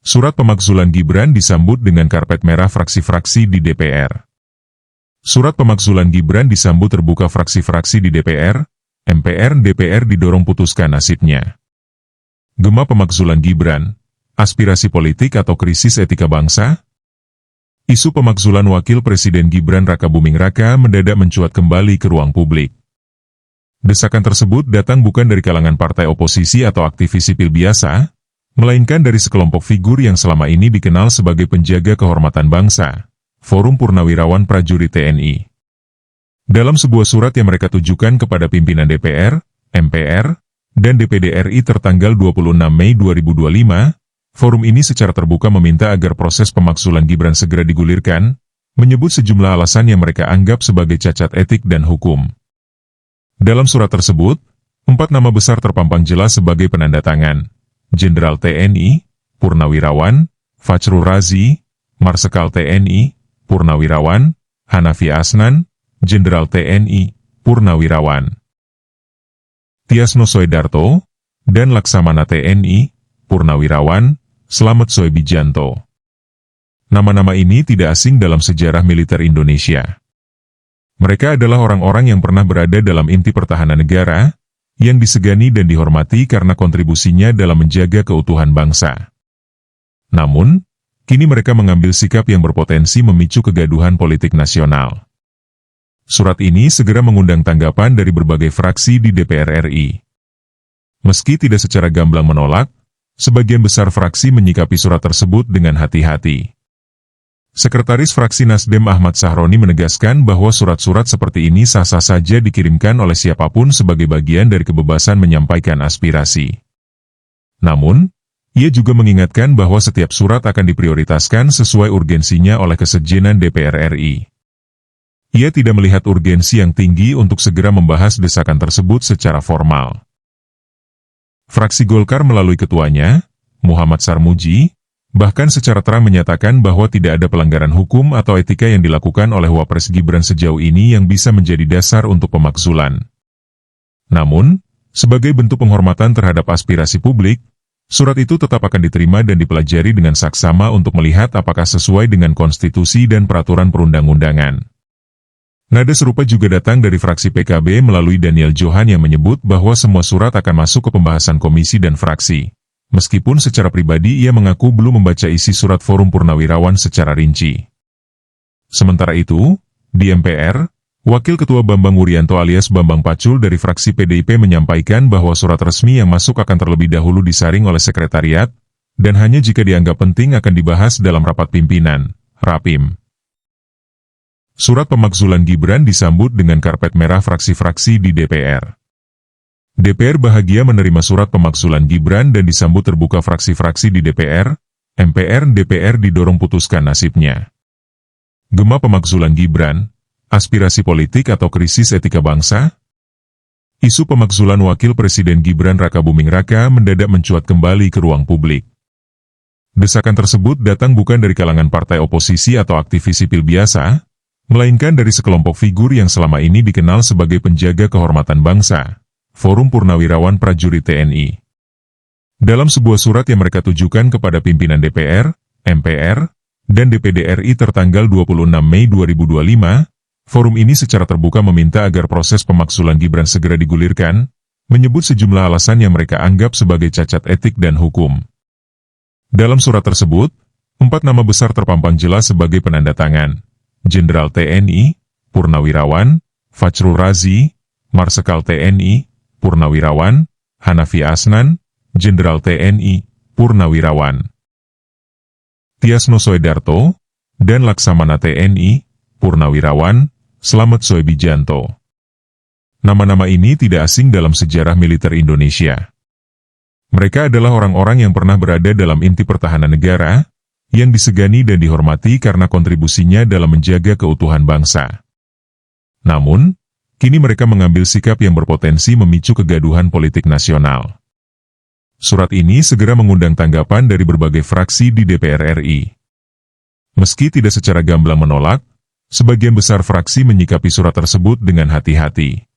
Surat pemakzulan Gibran disambut dengan karpet merah fraksi-fraksi di DPR. Surat pemakzulan Gibran disambut terbuka fraksi-fraksi di DPR, MPR, DPR didorong putuskan nasibnya. Gema pemakzulan Gibran, aspirasi politik atau krisis etika bangsa? Isu pemakzulan Wakil Presiden Gibran Rakabuming Raka mendadak mencuat kembali ke ruang publik. Desakan tersebut datang bukan dari kalangan partai oposisi atau aktivis sipil biasa, melainkan dari sekelompok figur yang selama ini dikenal sebagai penjaga kehormatan bangsa, Forum Purnawirawan Prajurit TNI. Dalam sebuah surat yang mereka tujukan kepada pimpinan DPR, MPR, dan DPD RI tertanggal 26 Mei 2025, forum ini secara terbuka meminta agar proses pemakzulan Gibran segera digulirkan, menyebut sejumlah alasan yang mereka anggap sebagai cacat etik dan hukum. Dalam surat tersebut, 4 nama besar terpampang jelas sebagai penanda tangan: Jenderal TNI, Purnawirawan, Fachrul Razi, Marsekal TNI, Purnawirawan, Hanafi Asnan, Jenderal TNI, Purnawirawan, Tiasno Soedarto, dan Laksamana TNI, Purnawirawan, Slamet Soebijanto. Nama-nama ini tidak asing dalam sejarah militer Indonesia. Mereka adalah orang-orang yang pernah berada dalam inti pertahanan negara, yang disegani dan dihormati karena kontribusinya dalam menjaga keutuhan bangsa. Namun, kini mereka mengambil sikap yang berpotensi memicu kegaduhan politik nasional. Surat ini segera mengundang tanggapan dari berbagai fraksi di DPR RI. Meski tidak secara gamblang menolak, sebagian besar fraksi menyikapi surat tersebut dengan hati-hati. Sekretaris Fraksi Nasdem Ahmad Sahroni menegaskan bahwa surat-surat seperti ini sah-sah saja dikirimkan oleh siapapun sebagai bagian dari kebebasan menyampaikan aspirasi. Namun, ia juga mengingatkan bahwa setiap surat akan diprioritaskan sesuai urgensinya oleh Kesekjenan DPR RI. Ia tidak melihat urgensi yang tinggi untuk segera membahas desakan tersebut secara formal. Fraksi Golkar melalui ketuanya, Muhammad Sarmuji, bahkan secara terang menyatakan bahwa tidak ada pelanggaran hukum atau etika yang dilakukan oleh Wapres Gibran sejauh ini yang bisa menjadi dasar untuk pemakzulan. Namun, sebagai bentuk penghormatan terhadap aspirasi publik, surat itu tetap akan diterima dan dipelajari dengan saksama untuk melihat apakah sesuai dengan konstitusi dan peraturan perundang-undangan. Nada serupa juga datang dari fraksi PKB melalui Daniel Johan yang menyebut bahwa semua surat akan masuk ke pembahasan komisi dan fraksi. Meskipun secara pribadi ia mengaku belum membaca isi surat Forum Purnawirawan secara rinci. Sementara itu, di MPR, Wakil Ketua Bambang Wuryanto alias Bambang Pacul dari fraksi PDIP menyampaikan bahwa surat resmi yang masuk akan terlebih dahulu disaring oleh sekretariat, dan hanya jika dianggap penting akan dibahas dalam rapat pimpinan, Rapim. Surat pemakzulan Gibran disambut dengan karpet merah fraksi-fraksi di DPR. DPR bahagia menerima surat pemakzulan Gibran dan disambut terbuka fraksi-fraksi di DPR, MPR, DPR didorong putuskan nasibnya. Gema pemakzulan Gibran, aspirasi politik atau krisis etika bangsa? Isu pemakzulan Wakil Presiden Gibran Rakabuming Raka mendadak mencuat kembali ke ruang publik. Desakan tersebut datang bukan dari kalangan partai oposisi atau aktivis sipil biasa, melainkan dari sekelompok figur yang selama ini dikenal sebagai penjaga kehormatan bangsa, Forum Purnawirawan Prajurit TNI. Dalam sebuah surat yang mereka tujukan kepada pimpinan DPR, MPR, dan DPD RI tertanggal 26 Mei 2025, forum ini secara terbuka meminta agar proses pemakzulan Gibran segera digulirkan, menyebut sejumlah alasan yang mereka anggap sebagai cacat etik dan hukum. Dalam surat tersebut, 4 nama besar terpampang jelas sebagai penanda tangan: Jenderal TNI, Purnawirawan, Fachrul Razi, Marsekal TNI, Purnawirawan, Hanafi Asnan, Jenderal TNI, Purnawirawan, Tiasno Soedarto, dan Laksamana TNI, Purnawirawan, Slamet Soebijanto. Nama-nama ini tidak asing dalam sejarah militer Indonesia. Mereka adalah orang-orang yang pernah berada dalam inti pertahanan negara, yang disegani dan dihormati karena kontribusinya dalam menjaga keutuhan bangsa. Namun, kini mereka mengambil sikap yang berpotensi memicu kegaduhan politik nasional. Surat ini segera mengundang tanggapan dari berbagai fraksi di DPR RI. Meski tidak secara gamblang menolak, sebagian besar fraksi menyikapi surat tersebut dengan hati-hati.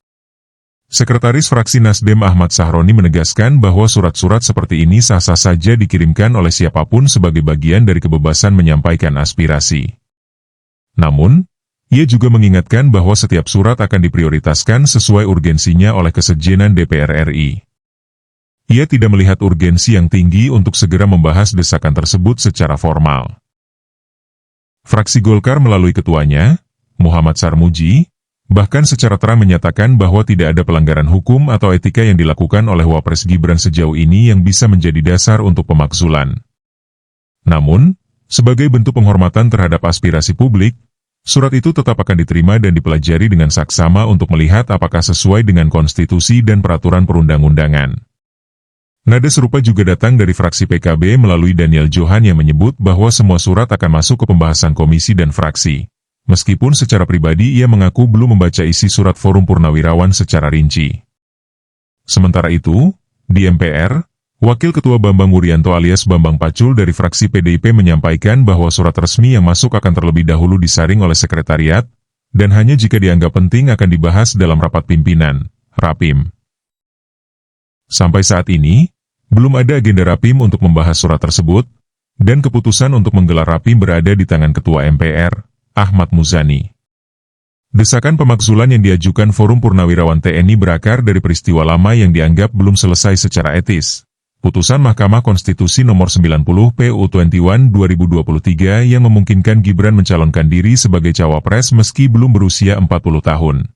Sekretaris Fraksi Nasdem Ahmad Sahroni menegaskan bahwa surat-surat seperti ini sah-sah saja dikirimkan oleh siapapun sebagai bagian dari kebebasan menyampaikan aspirasi. Namun, ia juga mengingatkan bahwa setiap surat akan diprioritaskan sesuai urgensinya oleh Kesekjenan DPR RI. Ia tidak melihat urgensi yang tinggi untuk segera membahas desakan tersebut secara formal. Fraksi Golkar melalui ketuanya, Muhammad Sarmuji, bahkan secara terang menyatakan bahwa tidak ada pelanggaran hukum atau etika yang dilakukan oleh Wapres Gibran sejauh ini yang bisa menjadi dasar untuk pemakzulan. Namun, sebagai bentuk penghormatan terhadap aspirasi publik, surat itu tetap akan diterima dan dipelajari dengan saksama untuk melihat apakah sesuai dengan konstitusi dan peraturan perundang-undangan. Nada serupa juga datang dari fraksi PKB melalui Daniel Johan yang menyebut bahwa semua surat akan masuk ke pembahasan komisi dan fraksi. Meskipun secara pribadi ia mengaku belum membaca isi surat Forum Purnawirawan secara rinci. Sementara itu, di MPR, Wakil Ketua Bambang Wuryanto alias Bambang Pacul dari fraksi PDIP menyampaikan bahwa surat resmi yang masuk akan terlebih dahulu disaring oleh sekretariat, dan hanya jika dianggap penting akan dibahas dalam rapat pimpinan, Rapim. Sampai saat ini, belum ada agenda Rapim untuk membahas surat tersebut, dan keputusan untuk menggelar Rapim berada di tangan Ketua MPR, Ahmad Muzani. Desakan pemakzulan yang diajukan Forum Purnawirawan TNI berakar dari peristiwa lama yang dianggap belum selesai secara etis. Putusan Mahkamah Konstitusi Nomor 90 PU 21 2023 yang memungkinkan Gibran mencalonkan diri sebagai cawapres meski belum berusia 40 tahun.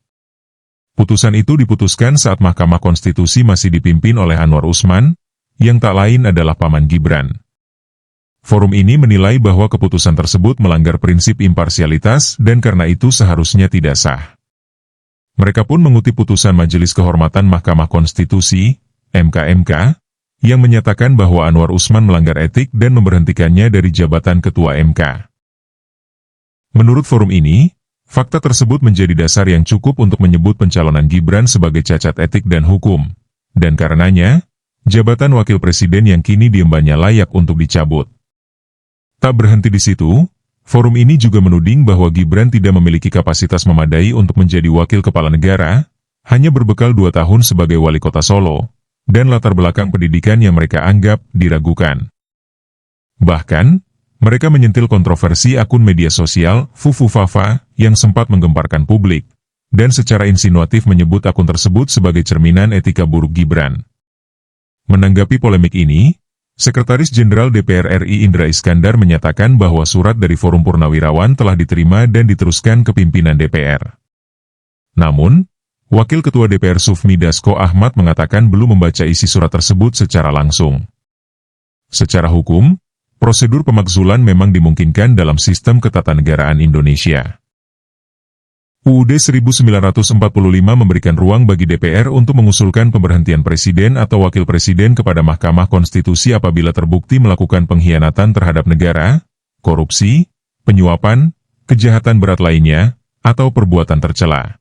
Putusan itu diputuskan saat Mahkamah Konstitusi masih dipimpin oleh Anwar Usman, yang tak lain adalah paman Gibran. Forum ini menilai bahwa keputusan tersebut melanggar prinsip imparsialitas dan karena itu seharusnya tidak sah. Mereka pun mengutip putusan Majelis Kehormatan Mahkamah Konstitusi, MK, yang menyatakan bahwa Anwar Usman melanggar etik dan memberhentikannya dari jabatan Ketua MK. Menurut forum ini, fakta tersebut menjadi dasar yang cukup untuk menyebut pencalonan Gibran sebagai cacat etik dan hukum, dan karenanya, jabatan Wakil Presiden yang kini diembannya layak untuk dicabut. Tak berhenti di situ, forum ini juga menuding bahwa Gibran tidak memiliki kapasitas memadai untuk menjadi wakil kepala negara, hanya berbekal 2 tahun sebagai wali kota Solo, dan latar belakang pendidikan yang mereka anggap diragukan. Bahkan, mereka menyentil kontroversi akun media sosial, Fufufafa, yang sempat menggemparkan publik, dan secara insinuatif menyebut akun tersebut sebagai cerminan etika buruk Gibran. Menanggapi polemik ini, Sekretaris Jenderal DPR RI Indra Iskandar menyatakan bahwa surat dari Forum Purnawirawan telah diterima dan diteruskan ke pimpinan DPR. Namun, Wakil Ketua DPR Sufmi Dasko Ahmad mengatakan belum membaca isi surat tersebut secara langsung. Secara hukum, prosedur pemakzulan memang dimungkinkan dalam sistem ketatanegaraan Indonesia. UUD 1945 memberikan ruang bagi DPR untuk mengusulkan pemberhentian presiden atau wakil presiden kepada Mahkamah Konstitusi apabila terbukti melakukan pengkhianatan terhadap negara, korupsi, penyuapan, kejahatan berat lainnya, atau perbuatan tercela.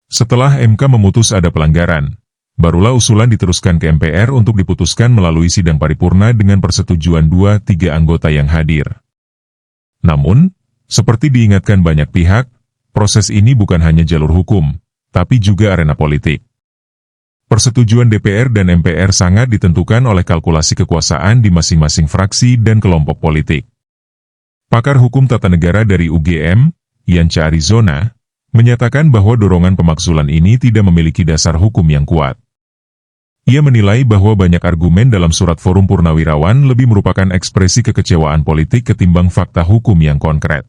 Setelah MK memutus ada pelanggaran, barulah usulan diteruskan ke MPR untuk diputuskan melalui sidang paripurna dengan persetujuan 2/3 anggota yang hadir. Namun, seperti diingatkan banyak pihak, proses ini bukan hanya jalur hukum, tapi juga arena politik. Persetujuan DPR dan MPR sangat ditentukan oleh kalkulasi kekuasaan di masing-masing fraksi dan kelompok politik. Pakar hukum tata negara dari UGM, Yanca Arizona, menyatakan bahwa dorongan pemakzulan ini tidak memiliki dasar hukum yang kuat. Ia menilai bahwa banyak argumen dalam surat Forum Purnawirawan lebih merupakan ekspresi kekecewaan politik ketimbang fakta hukum yang konkret.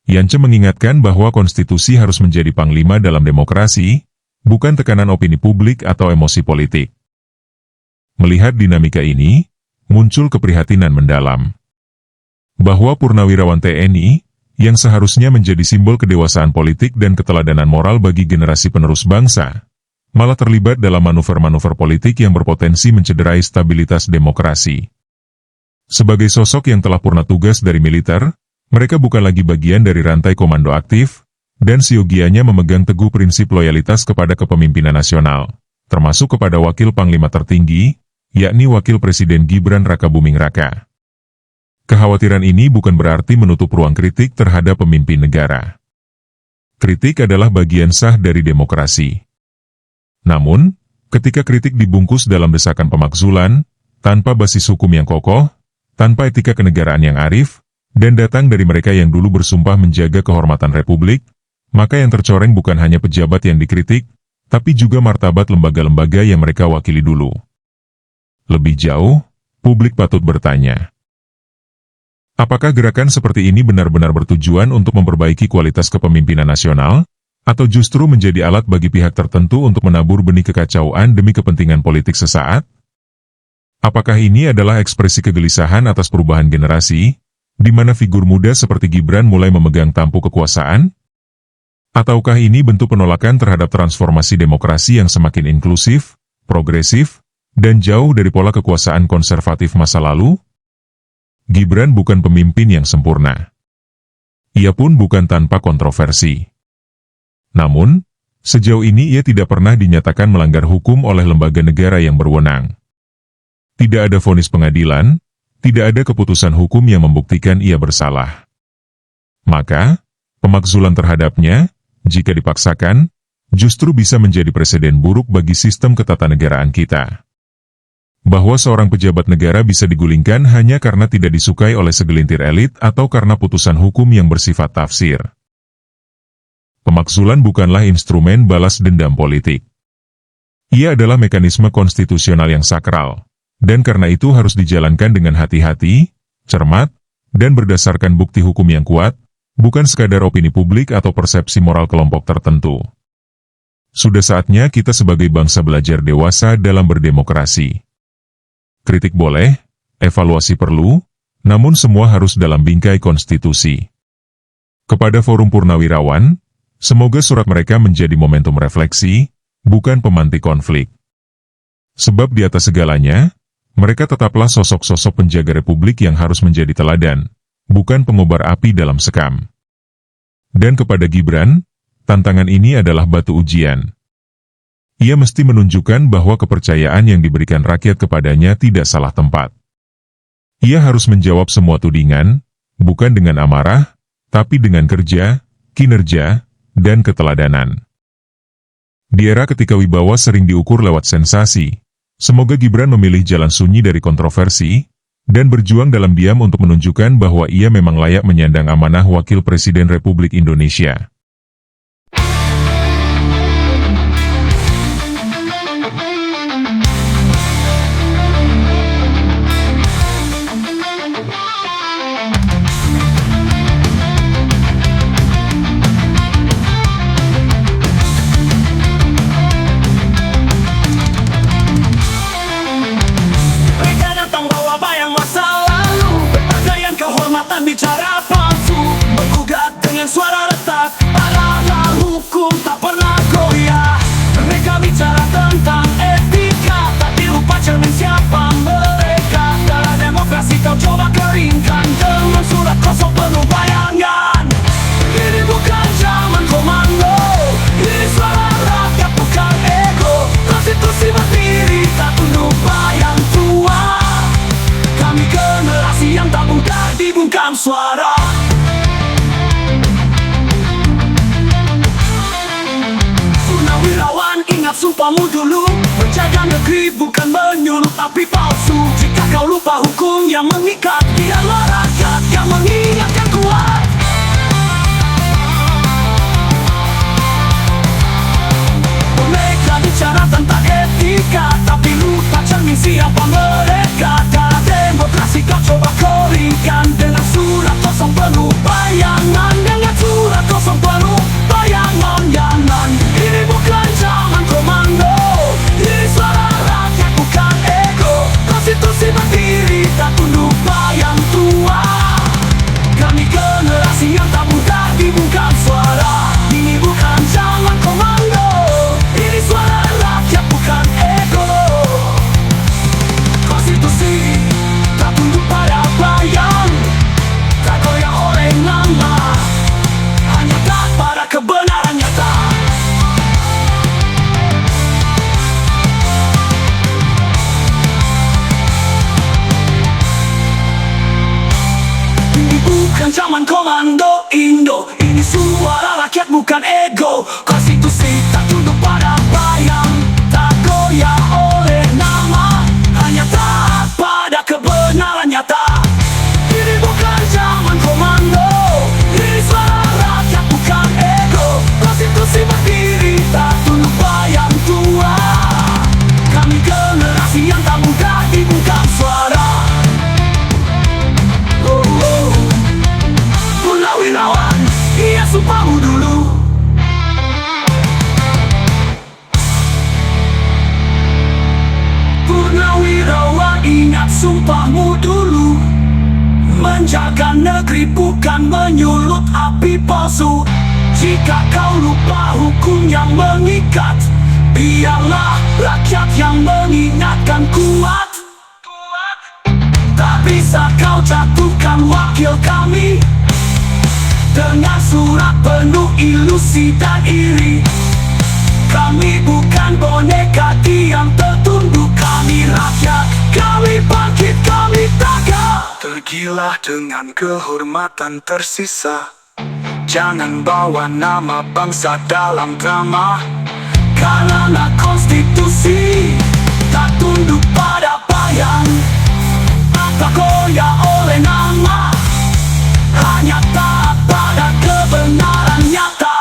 Yanca mengingatkan bahwa konstitusi harus menjadi panglima dalam demokrasi, bukan tekanan opini publik atau emosi politik. Melihat dinamika ini, muncul keprihatinan mendalam. Bahwa Purnawirawan TNI, yang seharusnya menjadi simbol kedewasaan politik dan keteladanan moral bagi generasi penerus bangsa, malah terlibat dalam manuver-manuver politik yang berpotensi mencederai stabilitas demokrasi. Sebagai sosok yang telah purna tugas dari militer, mereka bukan lagi bagian dari rantai komando aktif, dan siogianya memegang teguh prinsip loyalitas kepada kepemimpinan nasional, termasuk kepada wakil panglima tertinggi, yakni Wakil Presiden Gibran Rakabuming Raka. Kekhawatiran ini bukan berarti menutup ruang kritik terhadap pemimpin negara. Kritik adalah bagian sah dari demokrasi. Namun, ketika kritik dibungkus dalam desakan pemakzulan, tanpa basis hukum yang kokoh, tanpa etika kenegaraan yang arif, dan datang dari mereka yang dulu bersumpah menjaga kehormatan Republik, maka yang tercoreng bukan hanya pejabat yang dikritik, tapi juga martabat lembaga-lembaga yang mereka wakili dulu. Lebih jauh, publik patut bertanya, apakah gerakan seperti ini benar-benar bertujuan untuk memperbaiki kualitas kepemimpinan nasional, atau justru menjadi alat bagi pihak tertentu untuk menabur benih kekacauan demi kepentingan politik sesaat? Apakah ini adalah ekspresi kegelisahan atas perubahan generasi, di mana figur muda seperti Gibran mulai memegang tampuk kekuasaan? Ataukah ini bentuk penolakan terhadap transformasi demokrasi yang semakin inklusif, progresif, dan jauh dari pola kekuasaan konservatif masa lalu? Gibran bukan pemimpin yang sempurna. Ia pun bukan tanpa kontroversi. Namun, sejauh ini ia tidak pernah dinyatakan melanggar hukum oleh lembaga negara yang berwenang. Tidak ada vonis pengadilan, tidak ada keputusan hukum yang membuktikan ia bersalah. Maka, pemakzulan terhadapnya, jika dipaksakan, justru bisa menjadi presiden buruk bagi sistem ketatanegaraan kita. Bahwa seorang pejabat negara bisa digulingkan hanya karena tidak disukai oleh segelintir elit atau karena putusan hukum yang bersifat tafsir. Pemakzulan bukanlah instrumen balas dendam politik. Ia adalah mekanisme konstitusional yang sakral, dan karena itu harus dijalankan dengan hati-hati, cermat, dan berdasarkan bukti hukum yang kuat, bukan sekadar opini publik atau persepsi moral kelompok tertentu. Sudah saatnya kita sebagai bangsa belajar dewasa dalam berdemokrasi. Kritik boleh, evaluasi perlu, namun semua harus dalam bingkai konstitusi. Kepada Forum Purnawirawan, semoga surat mereka menjadi momentum refleksi, bukan pemantik konflik. Sebab di atas segalanya, mereka tetaplah sosok-sosok penjaga Republik yang harus menjadi teladan, bukan pengobar api dalam sekam. Dan kepada Gibran, tantangan ini adalah batu ujian. Ia mesti menunjukkan bahwa kepercayaan yang diberikan rakyat kepadanya tidak salah tempat. Ia harus menjawab semua tudingan, bukan dengan amarah, tapi dengan kerja, kinerja, dan keteladanan. Di era ketika wibawa sering diukur lewat sensasi, semoga Gibran memilih jalan sunyi dari kontroversi, dan berjuang dalam diam untuk menunjukkan bahwa ia memang layak menyandang amanah Wakil Presiden Republik Indonesia. Bicara palsu, bergugat dengan suara retak, padahal hukum tak pernah goyah. Mereka bicara tentang etika, tak dilupa cermin siapa mereka. Dalam demokrasi kau coba keringkan dengan surat kosong penuh bayangan. Ini bukan zaman komando, ini suara rakyat bukan ego. Konstitusi berdiri tak tunduk bayang tua. Kami generasi yang tak mudah dibungkam suara. Purnawirawan, ingat sumpahmu dulu. Menjaga negeri bukan menyuruh tapi palsu. Jika kau lupa hukum yang mengikat, biarlah rakyat yang mengingatkan kuat. Mereka bicara tentang etika, tapi lupa cermin siapa mereka. Dalam demokrasi kau coba keringkan dengan surat kosong penuh bayangan. Dengan surat kosong penuh bayangan. Ini bukan zaman komando, ini suara rakyat bukan ego. Konstitusi berdiri tak tunduk bayang tua. Kami generasi yang tak mudah dibungkam suara. Ini bukan zaman komando, ini suara rakyat bukan ego. Konstitusi tak tunduk pada bayang, tak goyang oleh nama, hanya tak pada kebenaran nyata. Ini bukan zaman komando Indo, ini suara rakyat bukan ego. Konstitusi tak tunduk pada bayang, Bela negeri bukan menyulut api palsu. Jika kau lupa hukum yang mengikat, biarlah rakyat yang mengingatkan kuat. Tak bisa kau jatuhkan wakil kami dengan surat penuh ilusi dan iri. Kami bukan boneka diam tertunduk, kami rakyat. Kami bangkit, kami tegak. Tergilah dengan kehormatan tersisa. Jangan bawa nama bangsa dalam drama. Karena konstitusi tak tunduk pada bayang, tak goyah oleh nama, hanya taat pada kebenaran nyata.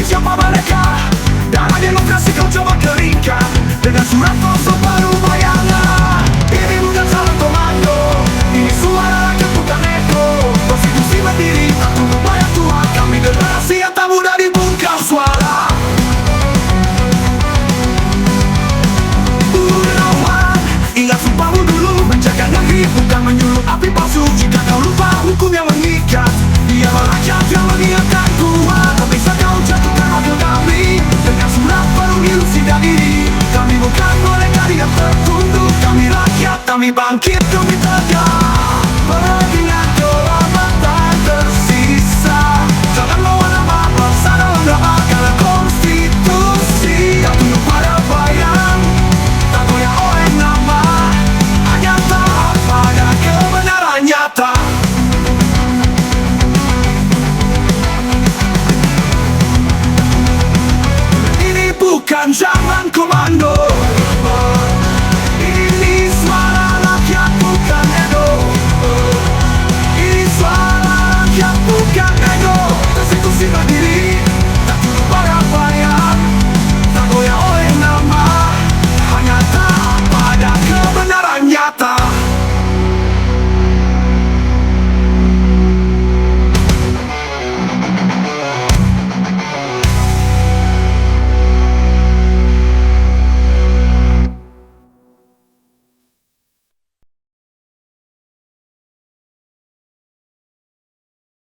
Siapa mereka? Darah demokrasi kau coba keringkan dengan surat kosong baru bayangan. Ini bukan salah komando, ini suara rakyat bukan eko. Konstitusi berdiri tak tunduk pada Tuhan. Kami generasi yang tak mudah dibungkam suara. Unawan, ingat sumpahmu dulu, menjaga negeri bukan menyulut api palsu. Jika kau lupa hukum yang mengikat, biarlah rakyat yang mengingatkan kuat. Tak bisa kau jatuhkan wakil kami dengan surat penuh ilusi dan iri. Kami bukan mereka yang tertunduk, kami rakyat. Kami bangkit, kami tegak. Mengingat kehormatan tersisa. Jangan bawa nama bangsa dalam drama. Karena konstitusi tak tunduk pada bayang, tak goyah oleh nama, hanya taat pada kebenaran nyata. Bukan zaman komando.